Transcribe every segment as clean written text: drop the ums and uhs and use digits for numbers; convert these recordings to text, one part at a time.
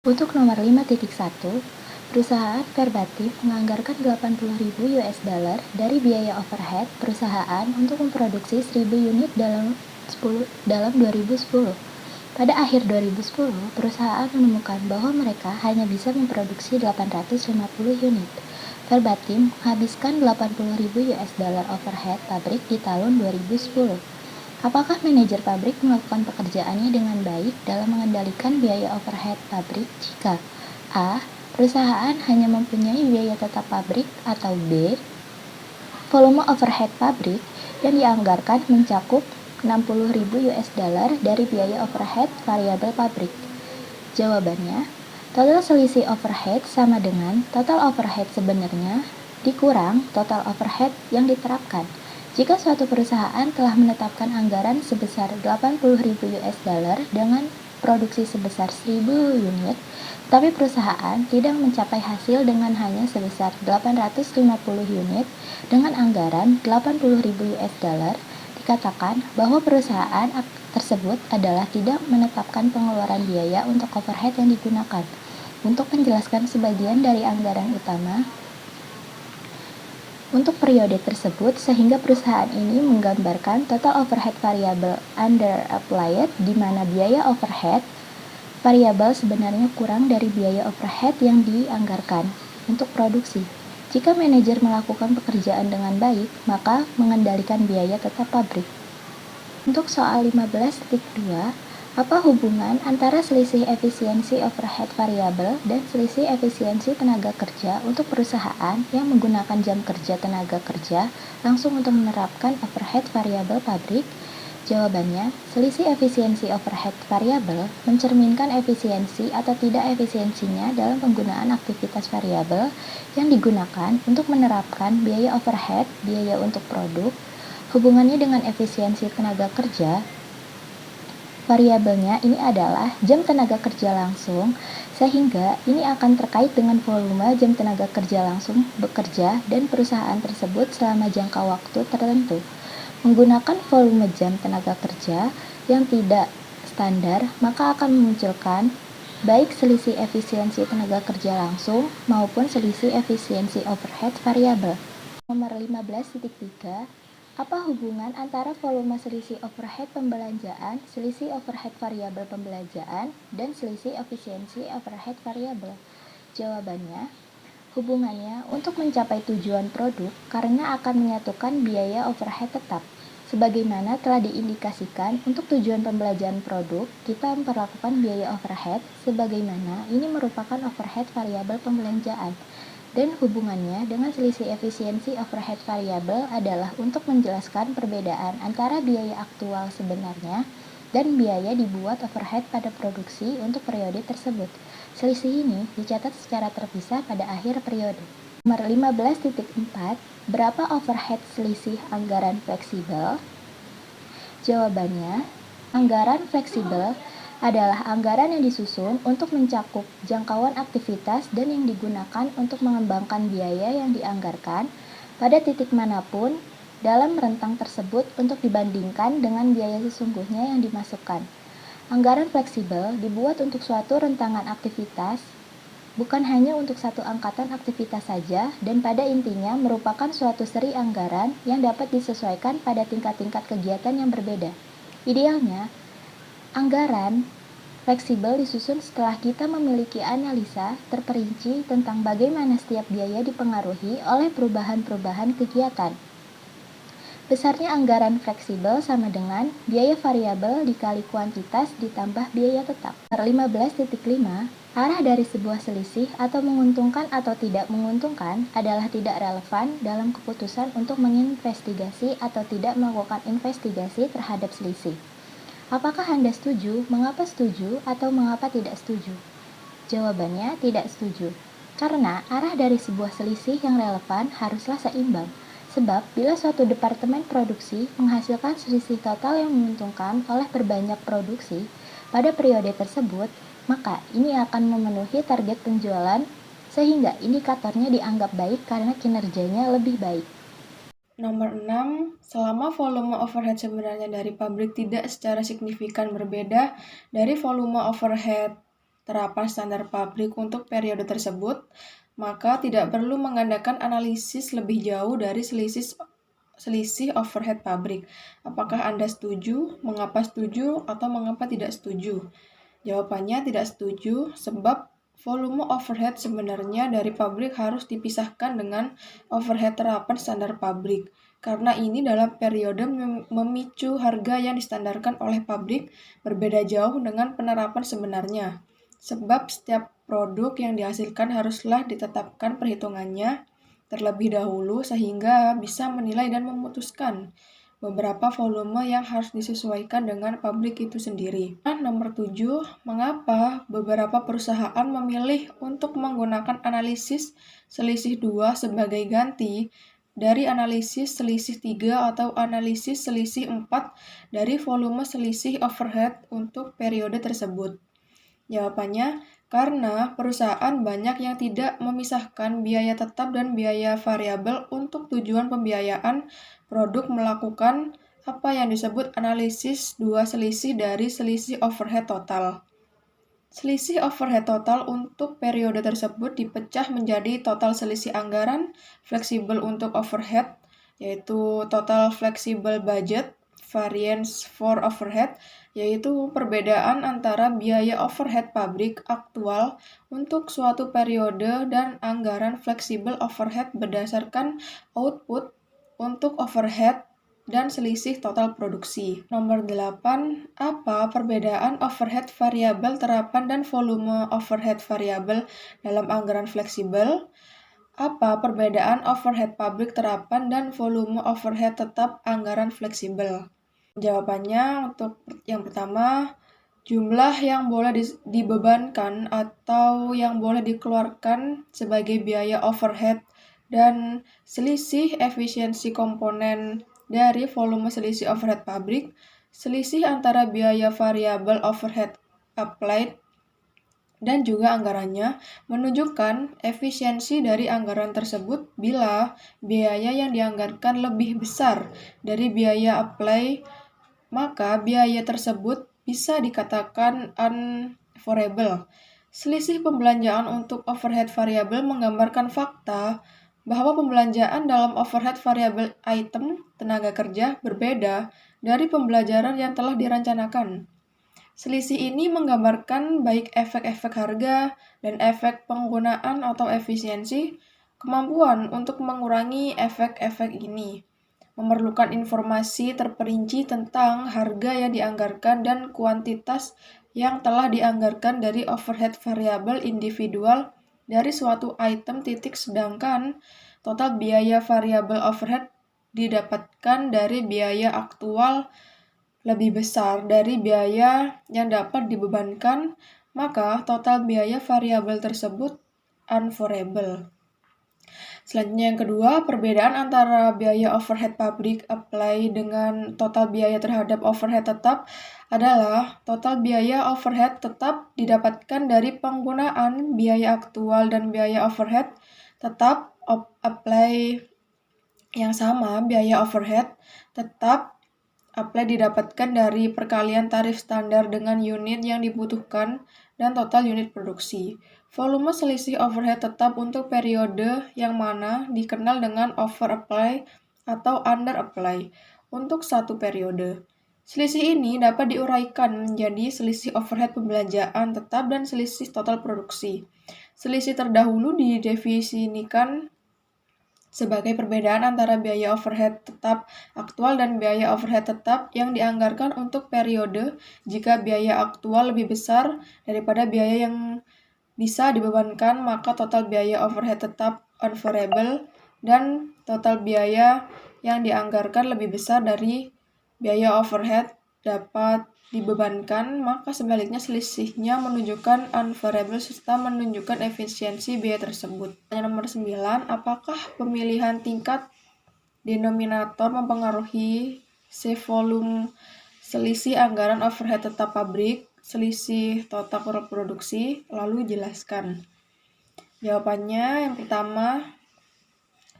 Untuk nomor 5.1, perusahaan Verbatim menganggarkan 80.000 US dollar dari biaya overhead perusahaan untuk memproduksi 1.000 unit dalam 2010. Pada akhir 2010, perusahaan menemukan bahwa mereka hanya bisa memproduksi 850 unit. Verbatim menghabiskan 80.000 US dollar overhead pabrik di tahun 2010. Apakah manajer pabrik melakukan pekerjaannya dengan baik dalam mengendalikan biaya overhead pabrik jika A. Perusahaan hanya mempunyai biaya tetap pabrik, atau B. Volume overhead pabrik yang dianggarkan mencakup 60.000 US dollar dari biaya overhead variabel pabrik? Jawabannya, total selisih overhead sama dengan total overhead sebenarnya dikurang total overhead yang diterapkan. Jika suatu perusahaan telah menetapkan anggaran sebesar 80.000 US dollar dengan produksi sebesar 1.000 unit, tapi perusahaan tidak mencapai hasil dengan hanya sebesar 850 unit dengan anggaran 80.000 US dollar, dikatakan bahwa perusahaan tersebut adalah tidak menetapkan pengeluaran biaya untuk overhead yang digunakan. Untuk menjelaskan sebagian dari anggaran utama untuk periode tersebut, sehingga perusahaan ini menggambarkan total overhead variable under applied, di mana biaya overhead variabel sebenarnya kurang dari biaya overhead yang dianggarkan untuk produksi. Jika manajer melakukan pekerjaan dengan baik, maka mengendalikan biaya tetap pabrik. Untuk soal 15.2, apa hubungan antara selisih efisiensi overhead variabel dan selisih efisiensi tenaga kerja untuk perusahaan yang menggunakan jam kerja tenaga kerja langsung untuk menerapkan overhead variabel pabrik? Jawabannya, selisih efisiensi overhead variabel mencerminkan efisiensi atau tidak efisiensinya dalam penggunaan aktivitas variabel yang digunakan untuk menerapkan biaya overhead, biaya untuk produk. Hubungannya dengan efisiensi tenaga kerja, variabelnya ini adalah jam tenaga kerja langsung, sehingga ini akan terkait dengan volume jam tenaga kerja langsung bekerja dan perusahaan tersebut selama jangka waktu tertentu. Menggunakan volume jam tenaga kerja yang tidak standar, maka akan memunculkan baik selisih efisiensi tenaga kerja langsung maupun selisih efisiensi overhead variabel. Nomor 15.3, apa hubungan antara volume selisih overhead pembelanjaan, selisih overhead variabel pembelanjaan, dan selisih efisiensi overhead variabel? Jawabannya, hubungannya untuk mencapai tujuan produk karena akan menyatukan biaya overhead tetap. Sebagaimana telah diindikasikan, untuk tujuan pembelanjaan produk, kita memperlakukan biaya overhead sebagaimana ini merupakan overhead variabel pembelanjaan. Dan hubungannya dengan selisih efisiensi overhead variabel adalah untuk menjelaskan perbedaan antara biaya aktual sebenarnya dan biaya dibuat overhead pada produksi untuk periode tersebut. Selisih ini dicatat secara terpisah pada akhir periode. Nomor 15.4, berapa overhead selisih anggaran fleksibel? Jawabannya, anggaran fleksibel adalah anggaran yang disusun untuk mencakup jangkauan aktivitas dan yang digunakan untuk mengembangkan biaya yang dianggarkan pada titik manapun dalam rentang tersebut untuk dibandingkan dengan biaya sesungguhnya yang dimasukkan. Anggaran fleksibel dibuat untuk suatu rentangan aktivitas, bukan hanya untuk satu angkatan aktivitas saja, dan pada intinya merupakan suatu seri anggaran yang dapat disesuaikan pada tingkat-tingkat kegiatan yang berbeda. Idealnya, anggaran fleksibel disusun setelah kita memiliki analisa terperinci tentang bagaimana setiap biaya dipengaruhi oleh perubahan-perubahan kegiatan. Besarnya anggaran fleksibel sama dengan biaya variabel dikali kuantitas ditambah biaya tetap. 15.5, arah dari sebuah selisih atau menguntungkan atau tidak menguntungkan adalah tidak relevan dalam keputusan untuk menginvestigasi atau tidak melakukan investigasi terhadap selisih. Apakah Anda setuju, mengapa setuju, atau mengapa tidak setuju? Jawabannya tidak setuju. Karena arah dari sebuah selisih yang relevan haruslah seimbang. Sebab, bila suatu departemen produksi menghasilkan selisih total yang menguntungkan oleh berbanyak produksi pada periode tersebut, maka ini akan memenuhi target penjualan sehingga indikatornya dianggap baik karena kinerjanya lebih baik. Nomor 6, selama volume overhead sebenarnya dari pabrik tidak secara signifikan berbeda dari volume overhead terapan standar pabrik untuk periode tersebut, maka tidak perlu mengadakan analisis lebih jauh dari selisih overhead pabrik. Apakah Anda setuju? Mengapa setuju atau mengapa tidak setuju? Jawabannya tidak setuju, sebab volume overhead sebenarnya dari pabrik harus dipisahkan dengan overhead terapan standar pabrik. Karena ini dalam periode memicu harga yang distandarkan oleh pabrik berbeda jauh dengan penerapan sebenarnya. Sebab setiap produk yang dihasilkan haruslah ditetapkan perhitungannya terlebih dahulu sehingga bisa menilai dan memutuskan beberapa volume yang harus disesuaikan dengan pabrik itu sendiri. Nomor 7, mengapa beberapa perusahaan memilih untuk menggunakan analisis selisih 2 sebagai ganti dari analisis selisih 3 atau analisis selisih 4 dari volume selisih overhead untuk periode tersebut? Jawabannya, karena perusahaan banyak yang tidak memisahkan biaya tetap dan biaya variabel untuk tujuan pembiayaan produk melakukan apa yang disebut analisis 2 selisih dari selisih overhead total. Selisih overhead total untuk periode tersebut dipecah menjadi total selisih anggaran fleksibel untuk overhead, yaitu total flexible budget, variance for overhead, yaitu perbedaan antara biaya overhead pabrik aktual untuk suatu periode dan anggaran fleksibel overhead berdasarkan output untuk overhead dan selisih total produksi. Nomor 8, apa perbedaan overhead variabel terapan dan volume overhead variabel dalam anggaran fleksibel? Apa perbedaan overhead pabrik terapan dan volume overhead tetap anggaran fleksibel? Jawabannya untuk yang pertama, jumlah yang boleh dibebankan atau yang boleh dikeluarkan sebagai biaya overhead dan selisih efisiensi komponen dari volume selisih overhead pabrik, selisih antara biaya variabel overhead applied dan juga anggarannya menunjukkan efisiensi dari anggaran tersebut bila biaya yang dianggarkan lebih besar dari biaya apply, maka biaya tersebut bisa dikatakan unfavorable. Selisih pembelanjaan untuk overhead variabel menggambarkan fakta bahwa pembelanjaan dalam overhead variabel item tenaga kerja berbeda dari pembelajaran yang telah direncanakan. Selisih ini menggambarkan baik efek-efek harga dan efek penggunaan atau efisiensi, kemampuan untuk mengurangi efek-efek ini memerlukan informasi terperinci tentang harga yang dianggarkan dan kuantitas yang telah dianggarkan dari overhead variabel individual dari suatu item sedangkan total biaya variabel overhead didapatkan dari biaya aktual lebih besar dari biaya yang dapat dibebankan, maka total biaya variabel tersebut unfavorable. Selanjutnya yang kedua, perbedaan antara biaya overhead pabrik apply dengan total biaya terhadap overhead tetap adalah total biaya overhead tetap didapatkan dari penggunaan biaya aktual dan biaya overhead tetap apply yang sama. Biaya overhead tetap apply didapatkan dari perkalian tarif standar dengan unit yang dibutuhkan dan total unit produksi. Volume selisih overhead tetap untuk periode yang mana dikenal dengan over apply atau under apply untuk satu periode. Selisih ini dapat diuraikan menjadi selisih overhead pembelanjaan tetap dan selisih total produksi. Selisih terdahulu didefinisikan sebagai perbedaan antara biaya overhead tetap aktual dan biaya overhead tetap yang dianggarkan untuk periode jika biaya aktual lebih besar daripada biaya yang bisa dibebankan, maka total biaya overhead tetap unfavorable dan total biaya yang dianggarkan lebih besar dari biaya overhead dapat dibebankan, maka sebaliknya selisihnya menunjukkan unfavorable serta menunjukkan efisiensi biaya tersebut. Nomor 9, apakah pemilihan tingkat denominator mempengaruhi volume selisih anggaran overhead tetap pabrik, selisih total produksi? Lalu jelaskan. Jawabannya yang pertama,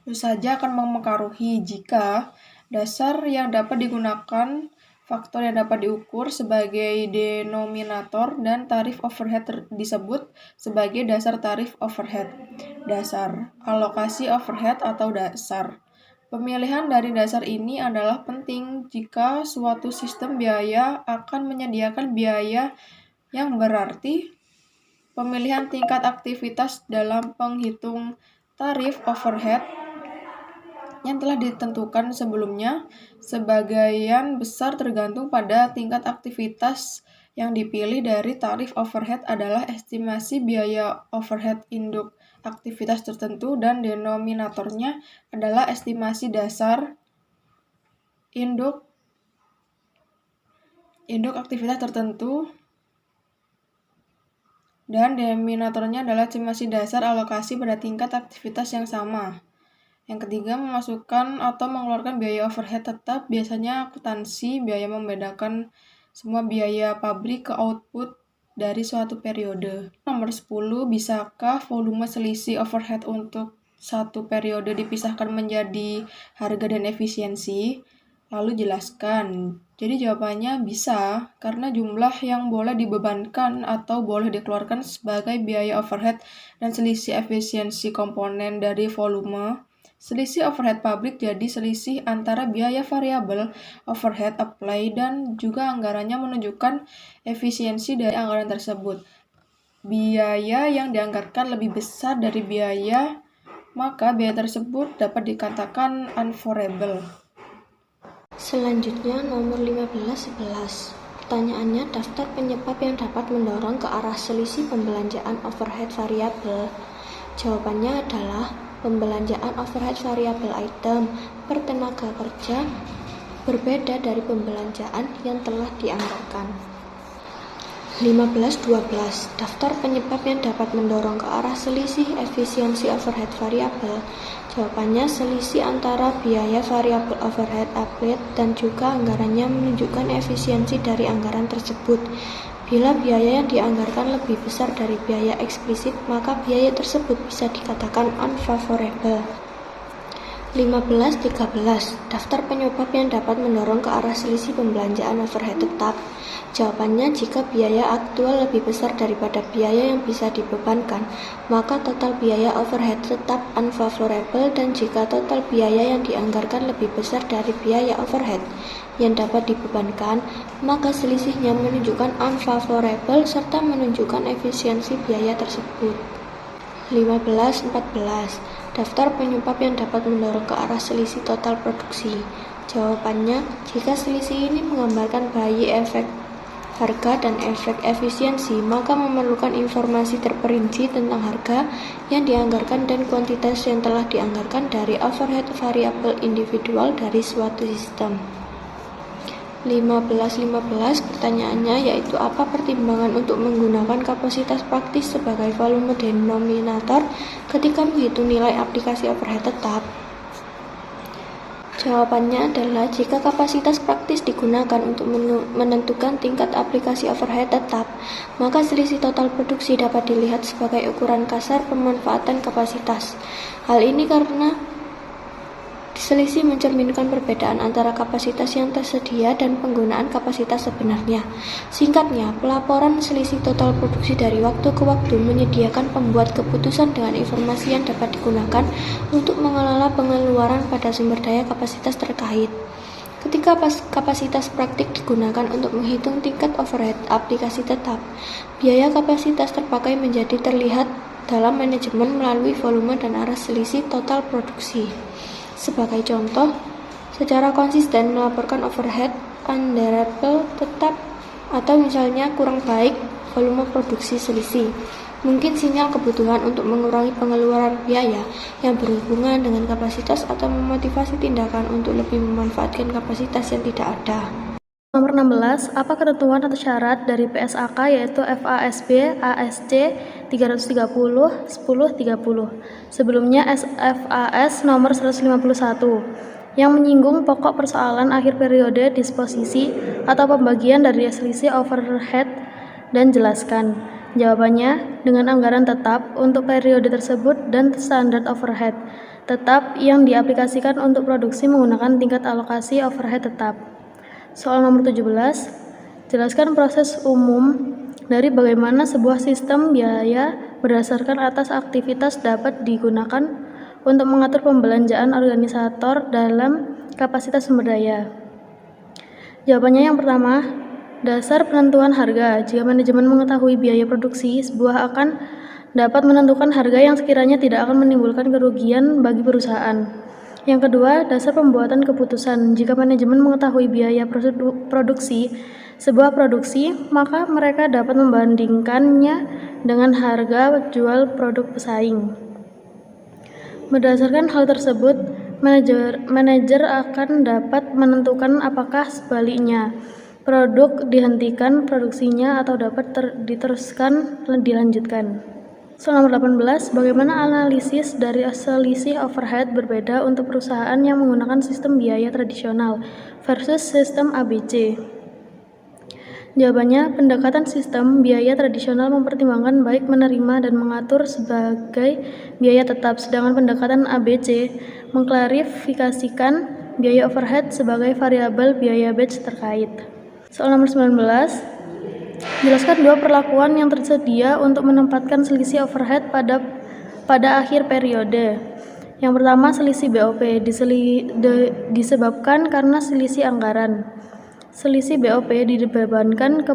tentu saja akan mempengaruhi jika dasar yang dapat digunakan faktor yang dapat diukur sebagai denominator dan tarif overhead disebut sebagai dasar tarif overhead. Dasar, alokasi overhead atau dasar. Pemilihan dari dasar ini adalah penting jika suatu sistem biaya akan menyediakan biaya yang berarti pemilihan tingkat aktivitas dalam penghitung tarif overhead yang telah ditentukan sebelumnya, sebagian besar tergantung pada tingkat aktivitas yang dipilih dari tarif overhead adalah estimasi biaya overhead induk aktivitas tertentu dan denominatornya adalah estimasi dasar induk aktivitas tertentu dan denominatornya adalah estimasi dasar alokasi pada tingkat aktivitas yang sama. Yang ketiga, memasukkan atau mengeluarkan biaya overhead tetap. Biasanya akuntansi biaya membedakan semua biaya pabrik ke output dari suatu periode. Nomor 10, bisakah volume selisih overhead untuk satu periode dipisahkan menjadi harga dan efisiensi? Lalu jelaskan. Jadi jawabannya bisa, karena jumlah yang boleh dibebankan atau boleh dikeluarkan sebagai biaya overhead dan selisih efisiensi komponen dari volume. Selisih overhead pabrik jadi selisih antara biaya variabel overhead apply dan juga anggarannya menunjukkan efisiensi dari anggaran tersebut. Biaya yang dianggarkan lebih besar dari biaya, maka biaya tersebut dapat dikatakan unfavorable. Selanjutnya nomor 15-11. Pertanyaannya, daftar penyebab yang dapat mendorong ke arah selisih pembelanjaan overhead variabel. Jawabannya adalah pembelanjaan overhead variabel item per tenaga kerja berbeda dari pembelanjaan yang telah dianggarkan. 15-12. Daftar penyebab yang dapat mendorong ke arah selisih efisiensi overhead variabel. Jawabannya selisih antara biaya variabel overhead applied dan juga anggarannya menunjukkan efisiensi dari anggaran tersebut. Bila biaya yang dianggarkan lebih besar dari biaya eksplisit, maka biaya tersebut bisa dikatakan unfavorable. 15-13. Daftar penyebab yang dapat mendorong ke arah selisih pembelanjaan overhead tetap. Jawabannya, jika biaya aktual lebih besar daripada biaya yang bisa dibebankan, maka total biaya overhead tetap unfavorable, dan jika total biaya yang dianggarkan lebih besar dari biaya overhead yang dapat dibebankan, maka selisihnya menunjukkan unfavorable serta menunjukkan efisiensi biaya tersebut. 15-14. Daftar penyebab yang dapat mendorong ke arah selisih total produksi. Jawabannya, jika selisih ini menggambarkan baik efek harga dan efek efisiensi, maka memerlukan informasi terperinci tentang harga yang dianggarkan dan kuantitas yang telah dianggarkan dari overhead variabel individual dari suatu sistem. 15-15. Pertanyaannya yaitu apa pertimbangan untuk menggunakan kapasitas praktis sebagai volume denominator ketika menghitung nilai aplikasi overhead tetap? Jawabannya adalah jika kapasitas praktis digunakan untuk menentukan tingkat aplikasi overhead tetap, maka selisih total produksi dapat dilihat sebagai ukuran kasar pemanfaatan kapasitas. Hal ini karena selisih mencerminkan perbedaan antara kapasitas yang tersedia dan penggunaan kapasitas sebenarnya. Singkatnya, pelaporan selisih total produksi dari waktu ke waktu menyediakan pembuat keputusan dengan informasi yang dapat digunakan untuk mengelola pengeluaran pada sumber daya kapasitas terkait. Ketika kapasitas praktik digunakan untuk menghitung tingkat overhead aplikasi tetap, biaya kapasitas terpakai menjadi terlihat dalam manajemen melalui volume dan arah selisih total produksi. Sebagai contoh, secara konsisten melaporkan overhead undesirable tetap atau misalnya kurang baik volume produksi selisih. Mungkin sinyal kebutuhan untuk mengurangi pengeluaran biaya yang berhubungan dengan kapasitas atau memotivasi tindakan untuk lebih memanfaatkan kapasitas yang tidak ada. Nomor 16, apa ketentuan atau syarat dari PSAK yaitu FASB ASC 330 1030. Sebelumnya SFAS nomor 151 yang menyinggung pokok persoalan akhir periode disposisi atau pembagian dari selisih overhead dan jelaskan. Jawabannya dengan anggaran tetap untuk periode tersebut dan standar overhead tetap yang diaplikasikan untuk produksi menggunakan tingkat alokasi overhead tetap. Soal nomor 17, jelaskan proses umum dari bagaimana sebuah sistem biaya berdasarkan atas aktivitas dapat digunakan untuk mengatur pembelanjaan organisator dalam kapasitas sumber daya. Jawabannya yang pertama, dasar penentuan harga. Jika manajemen mengetahui biaya produksi, sebuah akan dapat menentukan harga yang sekiranya tidak akan menimbulkan kerugian bagi perusahaan. Yang kedua, dasar pembuatan keputusan. Jika manajemen mengetahui biaya produksi sebuah produksi, maka mereka dapat membandingkannya dengan harga jual produk pesaing. Berdasarkan hal tersebut, manajer akan dapat menentukan apakah sebaliknya produk dihentikan produksinya atau dapat diteruskan dilanjutkan. Soal nomor 18, bagaimana analisis dari selisih overhead berbeda untuk perusahaan yang menggunakan sistem biaya tradisional versus sistem ABC? Jawabannya, pendekatan sistem biaya tradisional mempertimbangkan baik menerima dan mengatur sebagai biaya tetap, sedangkan pendekatan ABC mengklarifikasikan biaya overhead sebagai variabel biaya batch terkait. Soal nomor 19, jelaskan dua perlakuan yang tersedia untuk menempatkan selisih overhead pada akhir periode. Yang pertama, selisih BOP disebabkan karena selisih anggaran. Selisih BOP dibebankan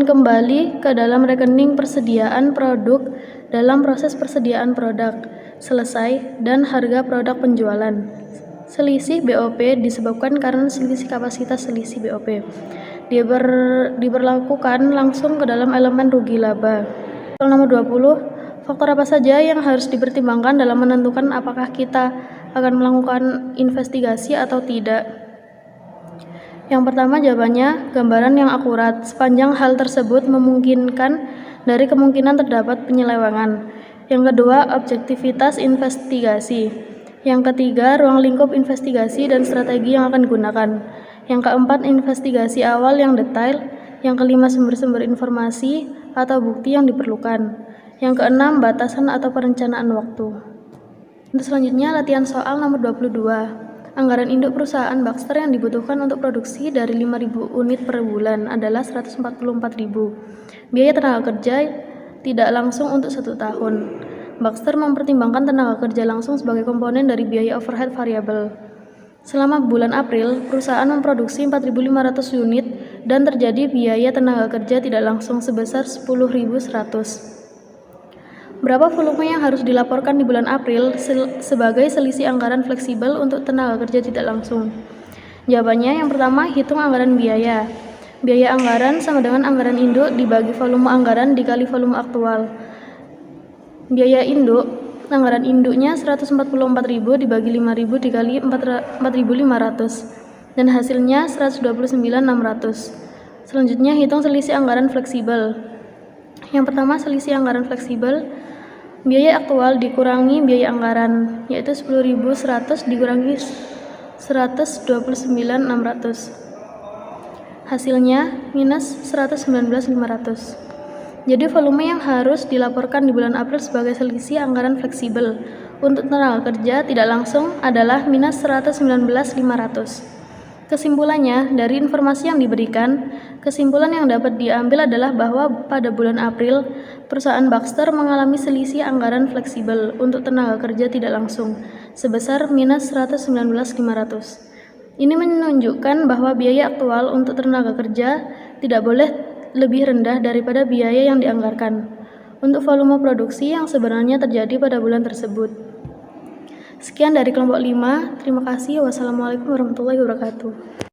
kembali ke dalam rekening persediaan produk dalam proses persediaan produk selesai dan harga produk penjualan. Selisih BOP disebabkan karena selisih kapasitas. Selisih BOP diberlakukan langsung ke dalam elemen rugi laba. Soal nomor 20, faktor apa saja yang harus dipertimbangkan dalam menentukan apakah kita akan melakukan investigasi atau tidak? Yang pertama, jawabannya gambaran yang akurat sepanjang hal tersebut memungkinkan dari kemungkinan terdapat penyelewengan. Yang kedua, objektivitas investigasi. Yang ketiga, ruang lingkup investigasi dan strategi yang akan digunakan. Yang keempat, investigasi awal yang detail. Yang kelima, sumber-sumber informasi atau bukti yang diperlukan. Yang keenam, batasan atau perencanaan waktu. Untuk selanjutnya, latihan soal nomor 22. Anggaran induk perusahaan Baxter yang dibutuhkan untuk produksi dari 5.000 unit per bulan adalah 144.000. Biaya tenaga kerja tidak langsung untuk 1 tahun. Baxter mempertimbangkan tenaga kerja langsung sebagai komponen dari biaya overhead variabel. Selama bulan April, perusahaan memproduksi 4.500 unit dan terjadi biaya tenaga kerja tidak langsung sebesar 10.100. Berapa volume yang harus dilaporkan di bulan April sebagai selisih anggaran fleksibel untuk tenaga kerja tidak langsung? Jawabannya, yang pertama, hitung anggaran biaya. Biaya anggaran sama dengan anggaran induk dibagi volume anggaran dikali volume aktual. Biaya induk, anggaran induknya 144.000 dibagi 5.000 dikali 4.500 dan hasilnya 129.600. Selanjutnya, hitung selisih anggaran fleksibel. Yang pertama, selisih anggaran fleksibel, biaya aktual dikurangi biaya anggaran, yaitu 10.100 dikurangi 129.600. Hasilnya minus 119.500. Jadi volume yang harus dilaporkan di bulan April sebagai selisih anggaran fleksibel untuk tenaga kerja tidak langsung adalah minus 119.500. Kesimpulannya, dari informasi yang diberikan, kesimpulan yang dapat diambil adalah bahwa pada bulan April, perusahaan Baxter mengalami selisih anggaran fleksibel untuk tenaga kerja tidak langsung sebesar minus 119.500. Ini menunjukkan bahwa biaya aktual untuk tenaga kerja tidak boleh lebih rendah daripada biaya yang dianggarkan untuk volume produksi yang sebenarnya terjadi pada bulan tersebut. Sekian dari kelompok 5. Terima kasih. Wassalamualaikum warahmatullahi wabarakatuh.